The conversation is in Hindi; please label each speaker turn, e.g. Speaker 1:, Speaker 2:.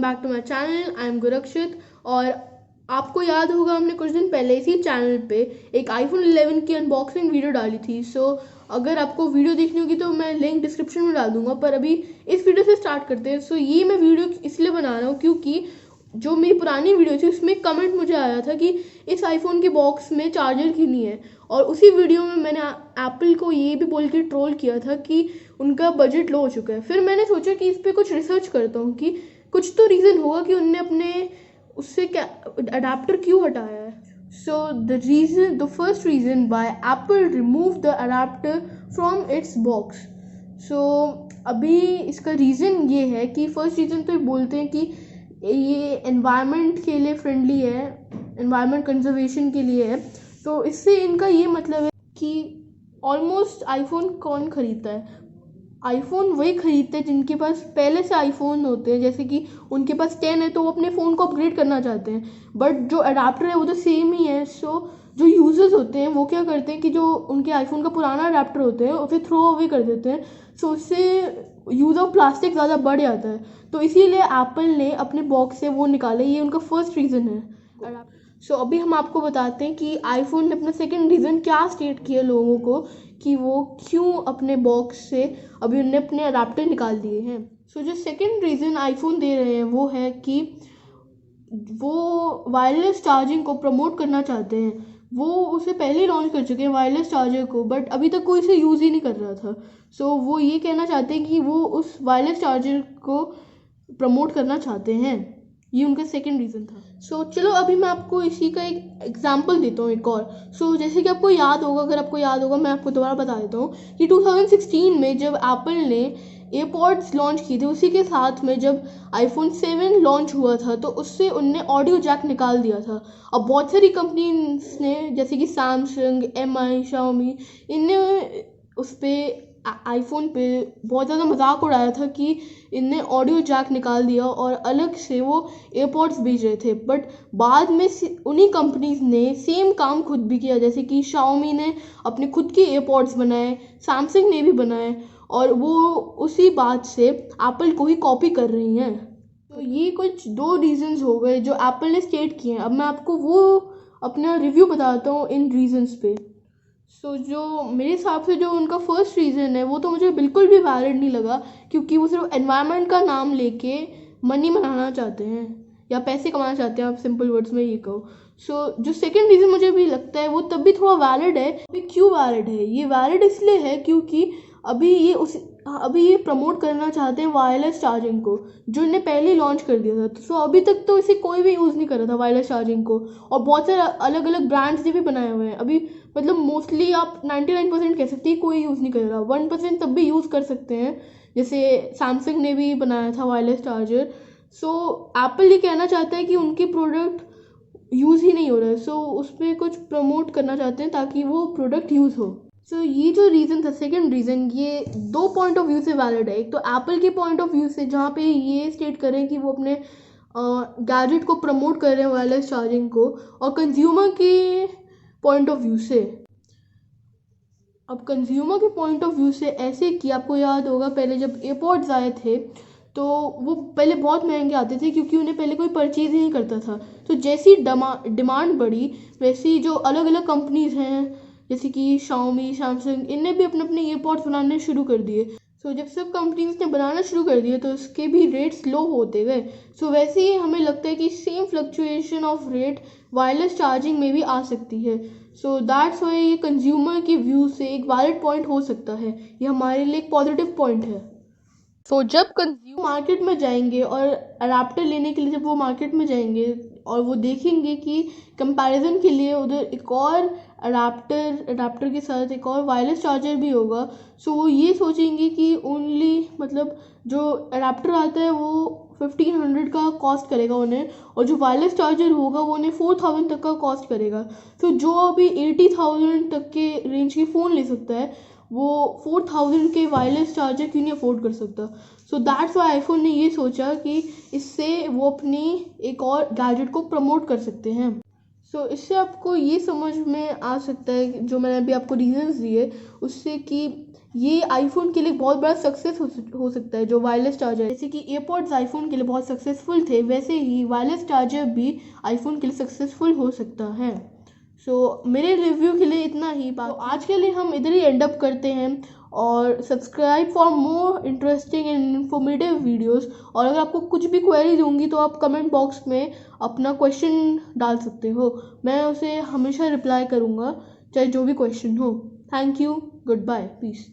Speaker 1: Back to my channel. I am Gurakshit. और आपको याद होगा हमने कुछ दिन पहले इसी चैनल पे एक आईफोन 11 की अनबॉक्सिंग वीडियो डाली थी। सो अगर आपको वीडियो देखनी होगी तो मैं लिंक डिस्क्रिप्शन में डाल दूंगा, पर अभी इस वीडियो से स्टार्ट करते हैं। सो ये मैं वीडियो इसलिए बना रहा हूँ क्योंकि जो मेरी पुरानी वीडियो थी उसमें कमेंट मुझे आया था कि इस आईफोन के बॉक्स में चार्जर क्यों नहीं है। और उसी वीडियो में मैंने एप्पल को ये भी बोल के ट्रोल किया था कि उनका बजट लो हो चुका है। फिर मैंने सोचा कि इस पर कुछ रिसर्च करता हूँ कि कुछ तो रीज़न होगा कि उनने अपने उससे क्या अडाप्टर क्यों हटाया है। So the first reason by Apple remove the adapter from its box. So अभी इसका रीज़न ये है कि फर्स्ट रीज़न तो बोलते हैं कि ये एनवायरनमेंट के लिए फ्रेंडली है, एनवायरनमेंट कंजर्वेशन के लिए है। तो इससे इनका ये मतलब है कि ऑलमोस्ट आईफोन कौन खरीदता है? आईफोन वही खरीदते हैं जिनके पास पहले से आईफोन होते हैं। जैसे कि उनके पास 10 है तो वो अपने फ़ोन को अपग्रेड करना चाहते हैं, बट जो अडाप्टर है वो तो सेम ही है। सो जो यूज़र्स होते हैं वो क्या करते हैं कि जो उनके आईफोन का पुराना अडाप्टर होते हैं उसे थ्रो अवे कर देते हैं। सो उससे यूज़ ऑफ प्लास्टिक ज़्यादा बढ़ जाता है। तो इसीलिए एप्पल ने अपने बॉक्स से वो निकाले। ये उनका फर्स्ट रीज़न है। सो अभी हम आपको बताते हैं कि आईफोन ने अपना सेकंड रीज़न क्या स्टेट किया लोगों को कि वो क्यों अपने बॉक्स से अभी उनने अपने अडाप्टर निकाल दिए हैं। सो जो सेकंड रीज़न आईफोन दे रहे हैं वो है कि वो वायरलेस चार्जिंग को प्रमोट करना चाहते हैं। वो उसे पहले ही लॉन्च कर चुके हैं वायरलेस चार्जर को, बट अभी तक कोई इसे यूज़ ही नहीं कर रहा था। सो वो ये कहना चाहते हैं कि वो उस वायरलेस चार्जर को प्रमोट करना चाहते हैं। ये उनका सेकंड रीज़न था। सो चलो अभी मैं आपको इसी का एक एग्जांपल देता हूँ एक और। सो जैसे कि आपको याद होगा, अगर आपको याद होगा मैं आपको दोबारा बता देता हूँ कि 2016 में जब एप्पल ने एयरपॉड्स लॉन्च किए थे, उसी के साथ में जब आईफोन 7 लॉन्च हुआ था तो उससे उनने ऑडियो जैक निकाल दिया था। अब बहुत सारी कंपनीज ने जैसे कि सैमसंग, MI, शाओमी, इनने उस पर आईफोन पे बहुत ज़्यादा मजाक उड़ाया था कि इनने ऑडियो जैक निकाल दिया और अलग से वो एयरपॉड्स बेच रहे थे। बट बाद में उन्हीं कंपनीज ने सेम काम खुद भी किया। जैसे कि शाओमी ने अपने खुद के एयरपॉड्स बनाए, सैमसंग ने भी बनाए, और वो उसी बात से एप्पल को ही कॉपी कर रही हैं। तो ये कुछ दो रीजंस हो गए जो एप्पल ने स्टेट किए हैं। अब मैं आपको वो अपना रिव्यू बताता हूँ इन रीजंस पे। सो जो मेरे हिसाब से जो उनका फर्स्ट रीज़न है वो तो मुझे बिल्कुल भी वैलिड नहीं लगा, क्योंकि वो सिर्फ एनवायरनमेंट का नाम लेके मनी बनाना चाहते हैं या पैसे कमाना चाहते हैं, आप सिंपल वर्ड्स में ये कहो। सो जो सेकंड रीज़न मुझे भी लगता है वो तब भी थोड़ा वैलिड है। अभी क्यों वैलिड है? ये वैलिड इसलिए है क्योंकि अभी ये प्रमोट करना चाहते हैं वायरलेस चार्जिंग को, जो इन्हें पहले ही लॉन्च कर दिया था। सो अभी तक तो इसे कोई भी यूज़ नहीं कर रहा था वायरलेस चार्जिंग को, और बहुत सारे अलग अलग ब्रांड्स ने भी बनाए हुए हैं। अभी मतलब मोस्टली आप 99% कह सकते हैं कोई यूज़ नहीं कर रहा, 1% तब भी यूज़ कर सकते हैं। जैसे सैमसंग ने भी बनाया था वायरलेस चार्जर। सो एप्पल ये कहना चाहता है कि उनके प्रोडक्ट यूज़ ही नहीं हो रहा है, सो उस पर कुछ प्रमोट करना चाहते हैं ताकि वो प्रोडक्ट यूज़ हो। सो ये जो रीज़न था सेकंड रीज़न, ये दो पॉइंट ऑफ व्यू से वैलिड है। एक तो एप्पल के पॉइंट ऑफ व्यू से जहाँ पे ये स्टेट करें कि वो अपने गैजेट को प्रमोट कर रहे हैं वायरलेस चार्जिंग को, और कंज्यूमर के पॉइंट ऑफ व्यू से। अब कंज्यूमर के पॉइंट ऑफ व्यू से ऐसे कि आपको याद होगा पहले जब एयरपॉड्स आए थे तो वो पहले बहुत महंगे आते थे क्योंकि उन्हें पहले कोई परचेज ही नहीं करता था। तो जैसी डिमांड बढ़ी वैसी जो अलग अलग कंपनीज हैं जैसे कि शाओमी, सैमसंग, इनने भी अपने अपने ईयरपॉड्स बनाने शुरू कर दिए। सो जब सब कंपनीज ने बनाना शुरू कर दिए तो उसके भी रेट्स लो होते गए। सो वैसे ही हमें लगता है कि same fluctuation of rate wireless charging में भी आ सकती है। सो दैट्स वाई ये कंज्यूमर के व्यू से एक वैलिड पॉइंट हो सकता है, ये हमारे लिए एक पॉजिटिव पॉइंट है। सो जब कंज्यूमर मार्केट में जाएंगे और अडाप्टर लेने के लिए जब वो मार्केट में जाएंगे और वो देखेंगे कि कंपैरिजन के लिए उधर एक और अडाप्टर के साथ एक और वायरलेस चार्जर भी होगा, सो वो ये सोचेंगे कि ओनली मतलब जो अडाप्टर आता है वो 1500 का कॉस्ट करेगा उन्हें, और जो वायरलेस चार्जर होगा वो उन्हें 4000 तक का कॉस्ट करेगा। तो जो अभी 80,000 तक के रेंज के फ़ोन ले सकता है वो 4000 के वायरलेस चार्जर क्यों नहीं अफोर्ड कर सकता। सो दैट्स वाई आईफोन ने ये सोचा कि इससे वो अपनी एक और गैजेट को प्रमोट कर सकते हैं। सो इससे आपको ये समझ में आ सकता है, जो मैंने अभी आपको रीजंस दिए उससे, कि ये आईफोन के लिए बहुत बड़ा सक्सेस हो सकता है। जो वायरलेस चार्जर, जैसे कि एयरपॉड्स आईफोन के लिए बहुत सक्सेसफुल थे, वैसे ही वायरलेस चार्जर भी आईफोन के लिए सक्सेसफुल हो सकता है। सो मेरे रिव्यू के लिए इतना ही। तो आज के लिए हम इधर ही एंड अप करते हैं, और subscribe for more interesting and informative videos. और अगर आपको कुछ भी क्वेरीज होंगी तो आप कमेंट बॉक्स में अपना क्वेश्चन डाल सकते हो, मैं उसे हमेशा रिप्लाई करूँगा, चाहे जो भी क्वेश्चन हो। Thank you, good bye, piece.